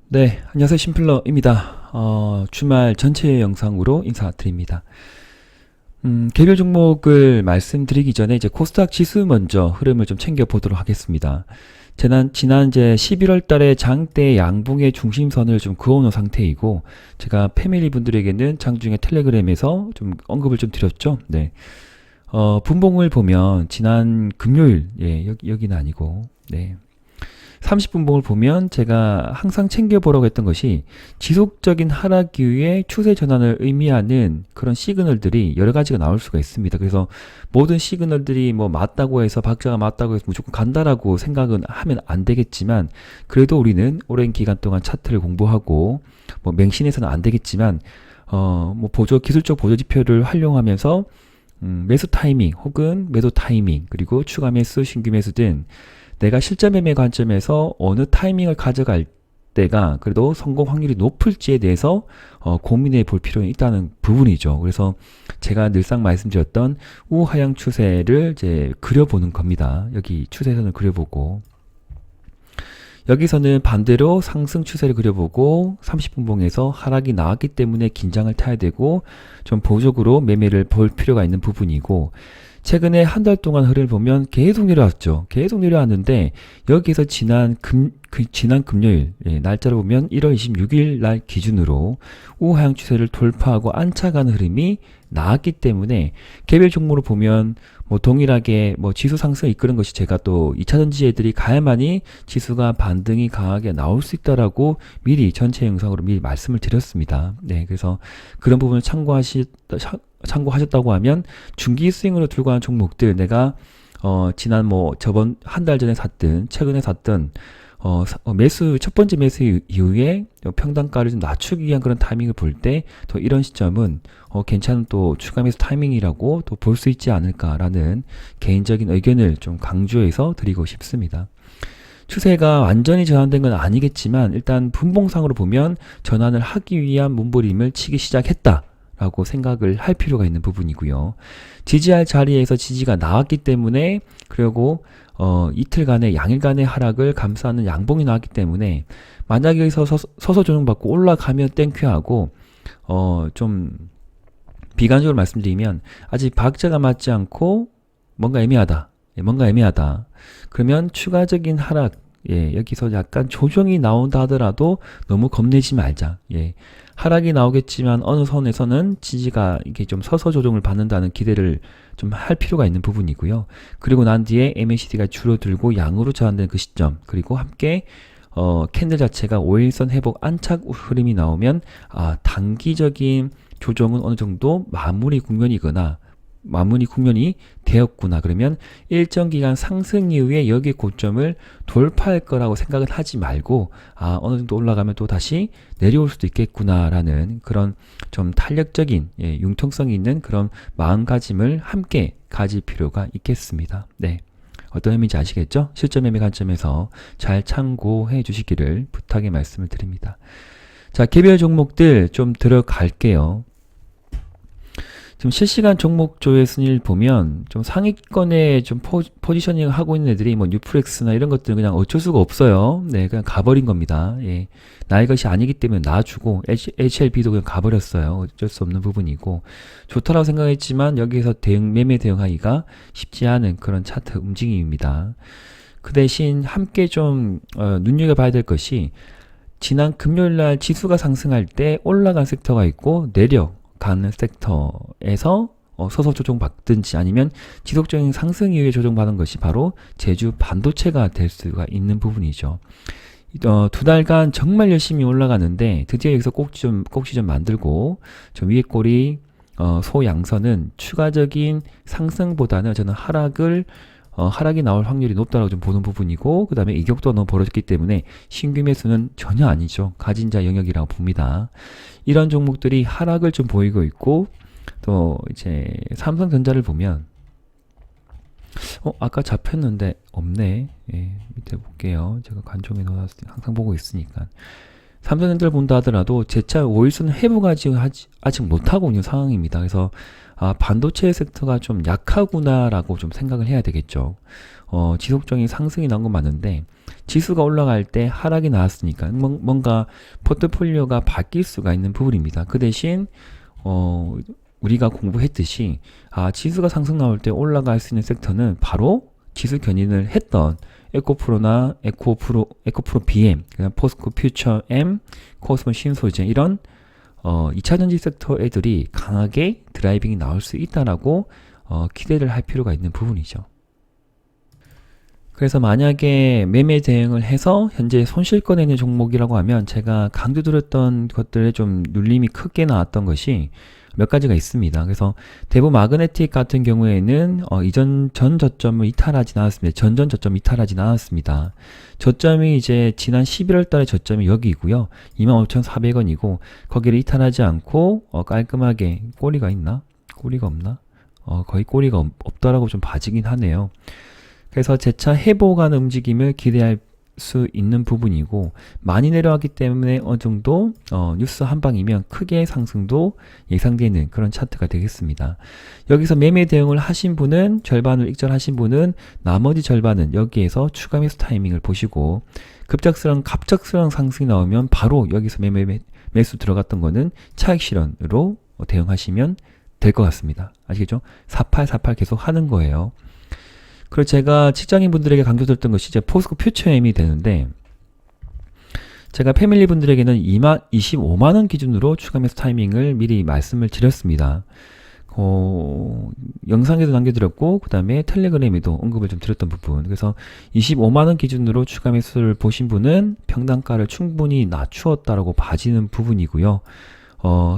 네, 안녕하세요. 심플러입니다. 주말 전체 영상으로 인사드립니다. 개별 종목을 말씀드리기 전에 이제 코스닥 지수 먼저 흐름을 좀 챙겨보도록 하겠습니다. 지난 이제 11월 달에 장대 양봉의 중심선을 좀 그어놓은 상태이고, 제가 패밀리 분들에게는 장중에 텔레그램에서 좀 언급을 좀 드렸죠. 네. 분봉을 보면 지난 금요일, 예, 여기는 아니고, 네. 30분봉을 보면 제가 항상 챙겨보라고 했던 것이 지속적인 하락 이후에 추세 전환을 의미하는 그런 시그널들이 여러 가지가 나올 수가 있습니다. 그래서 모든 시그널들이 뭐 맞다고 해서 박자가 맞다고 해서 무조건 간다라고 생각은 하면 안 되겠지만, 그래도 우리는 오랜 기간 동안 차트를 공부하고 뭐 맹신해서는 안 되겠지만 뭐 기술적 보조 지표를 활용하면서 매수 타이밍 혹은 매도 타이밍, 그리고 추가 매수, 신규 매수 등 내가 실전 매매 관점에서 어느 타이밍을 가져갈 때가 그래도 성공 확률이 높을지에 대해서 고민해 볼 필요는 있다는 부분이죠. 그래서 제가 늘상 말씀드렸던 우하향 추세를 이제 그려보는 겁니다. 여기 추세선을 그려보고, 여기서는 반대로 상승 추세를 그려보고 30분봉에서 하락이 나왔기 때문에 긴장을 타야 되고 좀 보조적으로 매매를 볼 필요가 있는 부분이고, 최근에 한 달 동안 흐름을 보면 계속 내려왔죠. 계속 내려왔는데 여기에서 지난 금요일, 예, 날짜를 보면 1월 26일 날 기준으로 우하향 추세를 돌파하고 안착하는 흐름이 나왔기 때문에 개별 종목으로 보면 뭐 동일하게 뭐 지수 상승을 이끄는 것이, 제가 또 2차전지 애들이 가야만이 지수가 반등이 강하게 나올 수 있다라고 미리 전체 영상으로 미리 말씀을 드렸습니다. 네, 그래서 그런 부분을 참고하셨다고 하면 중기 스윙으로 들고 가는 종목들, 내가 지난 뭐 저번 한 달 전에 샀든 최근에 샀든 첫 번째 매수 이후에 평단가를 좀 낮추기 위한 그런 타이밍을 볼 때 또 이런 시점은 괜찮은 또 추가 매수 타이밍이라고 또 볼 수 있지 않을까라는 개인적인 의견을 좀 강조해서 드리고 싶습니다. 추세가 완전히 전환된 건 아니겠지만 일단 분봉상으로 보면 전환을 하기 위한 몸부림을 치기 시작했다 라고 생각을 할 필요가 있는 부분이고요. 지지할 자리에서 지지가 나왔기 때문에, 그리고 이틀간의 양일간의 하락을 감싸는 양봉이 나왔기 때문에, 만약에 여기서 서서 조정받고 올라가면 땡큐하고, 좀 비관적으로 말씀드리면 아직 박자가 맞지 않고 뭔가 애매하다. 예, 뭔가 애매하다. 그러면 추가적인 하락, 예, 여기서 약간 조정이 나온다 하더라도 너무 겁내지 말자. 예. 하락이 나오겠지만 어느 선에서는 지지가 이게 좀 서서 조정을 받는다는 기대를 좀 할 필요가 있는 부분이고요. 그리고 난 뒤에 MACD가 줄어들고 양으로 전환된 그 시점, 그리고 함께 캔들 자체가 5일선 회복 안착 흐름이 나오면 단기적인 조정은 어느 정도 마무리 국면이 되었구나. 그러면 일정 기간 상승 이후에 여기의 고점을 돌파할 거라고 생각을 하지 말고, 어느 정도 올라가면 또 다시 내려올 수도 있겠구나라는 그런 좀 탄력적인, 예, 융통성이 있는 그런 마음가짐을 함께 가질 필요가 있겠습니다. 네. 어떤 의미인지 아시겠죠? 실전 매매 관점에서 잘 참고해 주시기를 부탁의 말씀을 드립니다. 자, 개별 종목들 좀 들어갈게요. 지금 실시간 종목조회 순위를 보면 좀 상위권에 좀 포지셔닝을 하고 있는 애들이 뭐 뉴프렉스나 이런 것들은 그냥 어쩔 수가 없어요. 네, 그냥 가버린 겁니다. 예. 나의 것이 아니기 때문에 놔주고, HLB도 그냥 가버렸어요. 어쩔 수 없는 부분이고, 좋다라고 생각했지만 여기에서 매매 대응하기가 쉽지 않은 그런 차트 움직임입니다. 그 대신 함께 좀 눈여겨봐야 될 것이, 지난 금요일날 지수가 상승할 때 올라간 섹터가 있고 내려가는 섹터에서 서서 조정받든지 아니면 지속적인 상승 이후에 조정받은 것이 바로 제주 반도체가 될 수가 있는 부분이죠. 2달간 정말 열심히 올라가는데 드디어 여기서 꼭지 좀 만들고, 저 위에 꼬리 소양선은 추가적인 상승보다는 저는 하락이 나올 확률이 높다고 좀 보는 부분이고, 그 다음에 이격도가 너무 벌어졌기 때문에 신규 매수는 전혀 아니죠. 가진 자 영역이라고 봅니다. 이런 종목들이 하락을 좀 보이고 있고, 또 이제 삼성전자를 보면 아까 잡혔는데 없네. 예, 밑에 볼게요. 제가 관종에 넣어놨을 때 항상 보고 있으니까. 삼성전자를 본다 하더라도 재차 5일선 회복하지 아직 못하고 있는 상황입니다. 그래서 반도체 섹터가 좀 약하구나라고 좀 생각을 해야 되겠죠. 지속적인 상승이 나온 건 맞는데 지수가 올라갈 때 하락이 나왔으니까 뭔가 포트폴리오가 바뀔 수가 있는 부분입니다. 그 대신 우리가 공부했듯이 지수가 상승 나올 때 올라갈 수 있는 섹터는 바로 지수 견인을 했던 에코프로나 에코프로 BM, 그다음 포스코 퓨처 M, 코스모 신소재 이런 2차전지 섹터 애들이 강하게 드라이빙이 나올 수 있다라고 기대를 할 필요가 있는 부분이죠. 그래서 만약에 매매 대응을 해서 현재 손실 꺼내는 종목이라고 하면 제가 강조드렸던 것들에 좀 눌림이 크게 나왔던 것이 몇 가지가 있습니다. 그래서 대부 마그네틱 같은 경우에는 이전 전 저점을 이탈하지 않았습니다. 전전 저점 이탈하지 않았습니다. 저점이 이제 지난 11월 달에 저점이 여기고요. 25,400원이고 거기를 이탈하지 않고 깔끔하게 꼬리가 있나? 꼬리가 없나? 거의 꼬리가 없다라고 좀 봐지긴 하네요. 그래서 재차 회복하는 움직임을 기대할 수 있는 부분이고 많이 내려왔기 때문에 어느 정도 뉴스 한 방이면 크게 상승도 예상되는 그런 차트가 되겠습니다. 여기서 매매 대응을 하신 분은 절반을 익절하신 분은 나머지 절반은 여기에서 추가 매수 타이밍을 보시고 갑작스러운 상승이 나오면 바로 여기서 매수 들어갔던 거는 차익 실현으로 대응하시면 될 것 같습니다. 아시겠죠? 4848 계속 하는 거예요. 그리고 제가 직장인 분들에게 강조드렸던 것이 이제 포스코 퓨처엠이 되는데 제가 패밀리 분들에게는 25만원 기준으로 추가 매수 타이밍을 미리 말씀을 드렸습니다. 영상에도 남겨드렸고 그 다음에 텔레그램에도 언급을 좀 드렸던 부분. 그래서 25만원 기준으로 추가 매수를 보신 분은 평단가를 충분히 낮추었다라고 봐지는 부분이고요.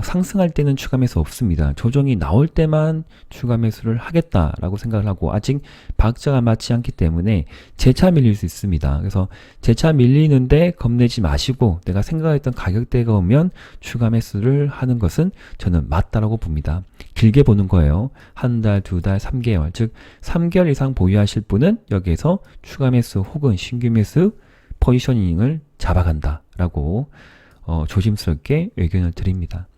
상승할 때는 추가 매수 없습니다. 조정이 나올 때만 추가 매수를 하겠다라고 생각을 하고 아직 박자가 맞지 않기 때문에 재차 밀릴 수 있습니다. 그래서 재차 밀리는데 겁내지 마시고 내가 생각했던 가격대가 오면 추가 매수를 하는 것은 저는 맞다라고 봅니다. 길게 보는 거예요. 한 달, 두 달, 3개월. 즉 3개월 이상 보유하실 분은 여기에서 추가 매수 혹은 신규 매수 포지셔닝을 잡아간다라고 조심스럽게 의견을 드립니다.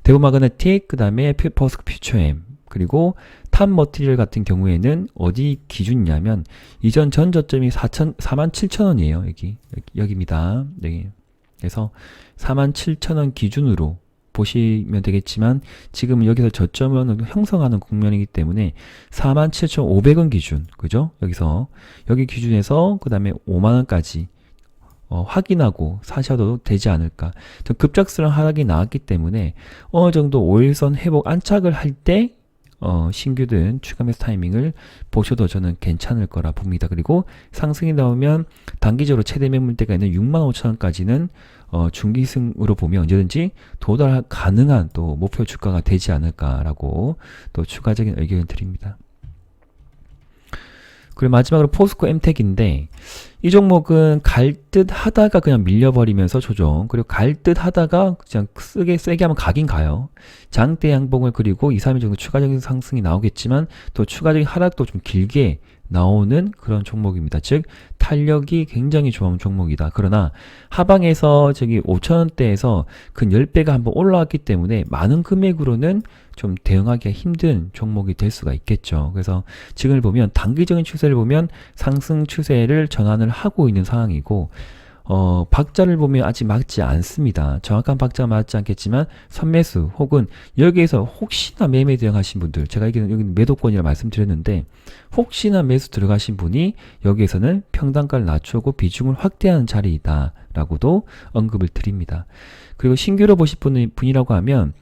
대우 마그네틱, 그 다음에 포스코 퓨처엠, 그리고 탑 머티리얼 같은 경우에는 어디 기준이냐면 이전 전 저점이 47,000원이에요. 여기입니다. 네. 그래서 47,000원 기준으로 보시면 되겠지만 지금 여기서 저점을 형성하는 국면이기 때문에 47,500원 기준, 그죠? 여기 기준에서 그 다음에 5만원까지 확인하고 사셔도 되지 않을까. 좀 급작스러운 하락이 나왔기 때문에 어느 정도 5일선 회복 안착을 할 때 신규든 추가 매수 타이밍을 보셔도 저는 괜찮을 거라 봅니다. 그리고 상승이 나오면 단기적으로 최대 매물대가 있는 65,000원까지는 중기승으로 보면 언제든지 도달 가능한 또 목표 주가가 되지 않을까라고 또 추가적인 의견을 드립니다. 그리고 마지막으로 포스코 엠텍인데 이 종목은 갈 듯 하다가 그냥 밀려버리면서 조정, 그리고 갈 듯 하다가 그냥 세게 하면 가긴 가요. 장대 양봉을 그리고 2, 3일 정도 추가적인 상승이 나오겠지만 또 추가적인 하락도 좀 길게 나오는 그런 종목입니다. 즉 탄력이 굉장히 좋은 종목이다. 그러나 하방에서 5,000원대에서 근 10배가 한번 올라왔기 때문에 많은 금액으로는 좀 대응하기가 힘든 종목이 될 수가 있겠죠. 그래서 지금을 보면 단기적인 추세를 보면 상승 추세를 전환을 하고 있는 상황이고 박자를 보면 아직 맞지 않습니다. 정확한 박자가 맞지 않겠지만 선매수 혹은 여기에서 혹시나 매매 대응하신 분들, 제가 여기 매도권이라 말씀드렸는데 혹시나 매수 들어가신 분이 여기에서는 평단가를 낮추고 비중을 확대하는 자리이다 라고도 언급을 드립니다. 그리고 신규로 보실 분이라고 하면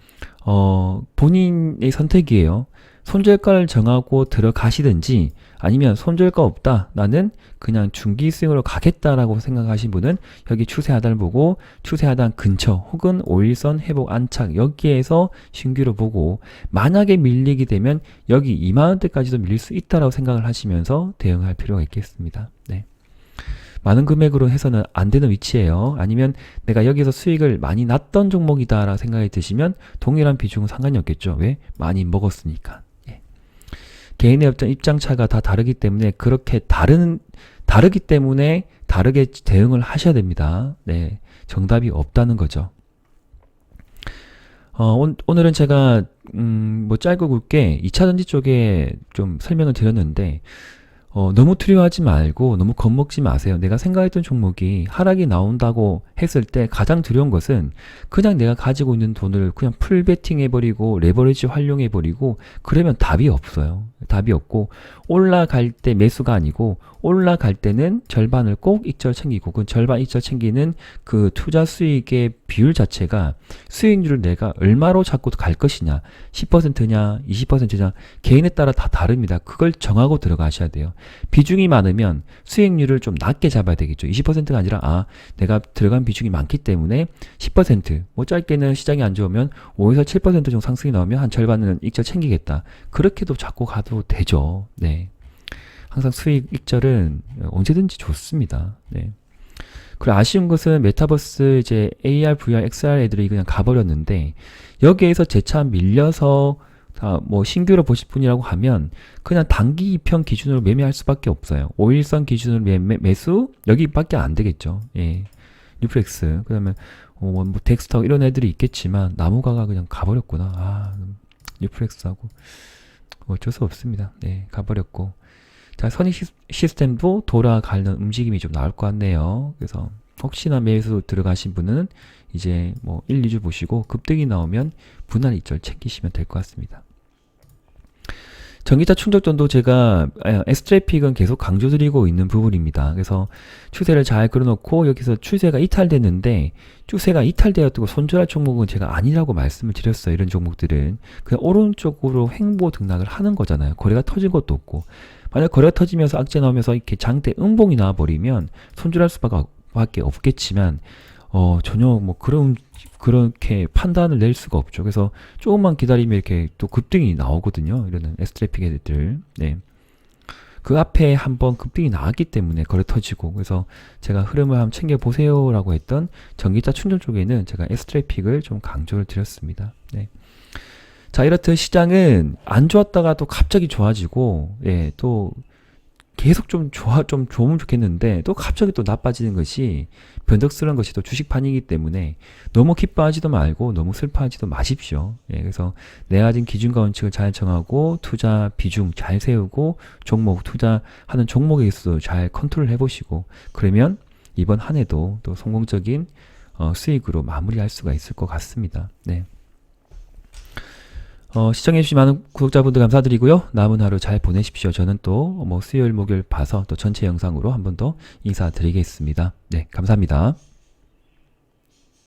본인의 선택이에요. 손절가를 정하고 들어가시든지 아니면 손절가 없다, 나는 그냥 중기 스윙으로 가겠다라고 생각하신 분은 여기 추세 하단을 보고 추세 하단 근처 혹은 5일선 회복 안착 여기에서 신규로 보고 만약에 밀리게 되면 여기 2만원대까지도 밀릴 수 있다라고 생각을 하시면서 대응할 필요가 있겠습니다. 네. 많은 금액으로 해서는 안 되는 위치예요. 아니면 내가 여기서 수익을 많이 났던 종목이다 라고 생각이 드시면 동일한 비중은 상관이 없겠죠. 왜? 많이 먹었으니까. 예. 개인의 어떤 입장차가 다 다르기 때문에 그렇게 다르기 때문에 다르게 대응을 하셔야 됩니다. 네, 정답이 없다는 거죠. 오늘은 제가 뭐 짧고 굵게 2차전지 쪽에 좀 설명을 드렸는데 너무 두려워하지 말고 너무 겁먹지 마세요. 내가 생각했던 종목이 하락이 나온다고 했을 때 가장 두려운 것은 그냥 내가 가지고 있는 돈을 그냥 풀 베팅 해버리고 레버리지 활용해 버리고 그러면 답이 없어요. 답이 없고 올라갈 때 매수가 아니고 올라갈 때는 절반을 꼭 익절 챙기고 그 절반 익절 챙기는 그 투자 수익의 비율 자체가 수익률을 내가 얼마로 잡고 갈 것이냐 10%냐 20%냐 개인에 따라 다 다릅니다. 그걸 정하고 들어가셔야 돼요. 비중이 많으면 수익률을 좀 낮게 잡아야 되겠죠. 20%가 아니라 내가 들어간 비중이 많기 때문에 10%뭐 짧게는 시장이 안 좋으면 5에서 7% 정도 상승이 나오면 한 절반은 익절 챙기겠다. 그렇게도 잡고 가도 되죠. 네. 항상 수익 익절은 언제든지 좋습니다. 네. 그리고 아쉬운 것은 메타버스 이제 AR, VR, XR 애들이 그냥 가버렸는데 여기에서 재차 밀려서 뭐 신규로 보실 분이라고 하면 그냥 단기 2편 기준으로 매매할 수밖에 없어요. 5일선 기준으로 매수 여기밖에 안 되겠죠. 예. 뉴플렉스 그다음에 뭐 덱스터 이런 애들이 있겠지만 나무가가 그냥 가버렸구나. 뉴플렉스하고 어쩔 수 없습니다. 네, 가버렸고 자, 선익 시스템도 돌아가는 움직임이 좀 나올 것 같네요. 그래서 혹시나 매수 들어가신 분은 이제 뭐 1, 2주 보시고 급등이 나오면 분할 익절 챙기시면 될 것 같습니다. 전기차 충전전도 제가 S트래픽은 계속 강조드리고 있는 부분입니다. 그래서 추세를 잘 그려놓고 여기서 추세가 이탈됐는데 추세가 이탈되었고 손절할 종목은 제가 아니라고 말씀을 드렸어요. 이런 종목들은 그냥 오른쪽으로 횡보 등락을 하는 거잖아요. 거래가 터진 것도 없고 만약 거래가 터지면서 악재 나오면서 이렇게 장대 음봉이 나와버리면 손절할 수밖에 없겠지만 전혀 뭐 그렇게 판단을 낼 수가 없죠. 그래서 조금만 기다리면 이렇게 또 급등이 나오거든요. 이런 S트래픽 애들. 네. 그 앞에 한번 급등이 나왔기 때문에 거래 터지고 그래서 제가 흐름을 한번 챙겨보세요 라고 했던 전기차 충전 쪽에는 제가 S트래픽을 좀 강조를 드렸습니다. 네. 자, 이렇듯 시장은 안 좋았다가 또 갑자기 좋아지고 예, 또 계속 좀 좋으면 좋겠는데 또 갑자기 또 나빠지는 것이 변덕스러운 것이 또 주식판이기 때문에 너무 기뻐하지도 말고 너무 슬퍼하지도 마십시오. 예, 그래서 내가 가진 기준과 원칙을 잘 정하고 투자 비중 잘 세우고 종목 투자하는 종목에 있어서 잘 컨트롤 해보시고 그러면 이번 한 해도 또 성공적인 수익으로 마무리할 수가 있을 것 같습니다. 네. 시청해주신 많은 구독자분들 감사드리고요. 남은 하루 잘 보내십시오. 저는 또 뭐 수요일, 목요일 봐서 또 전체 영상으로 한 번 더 인사드리겠습니다. 네, 감사합니다.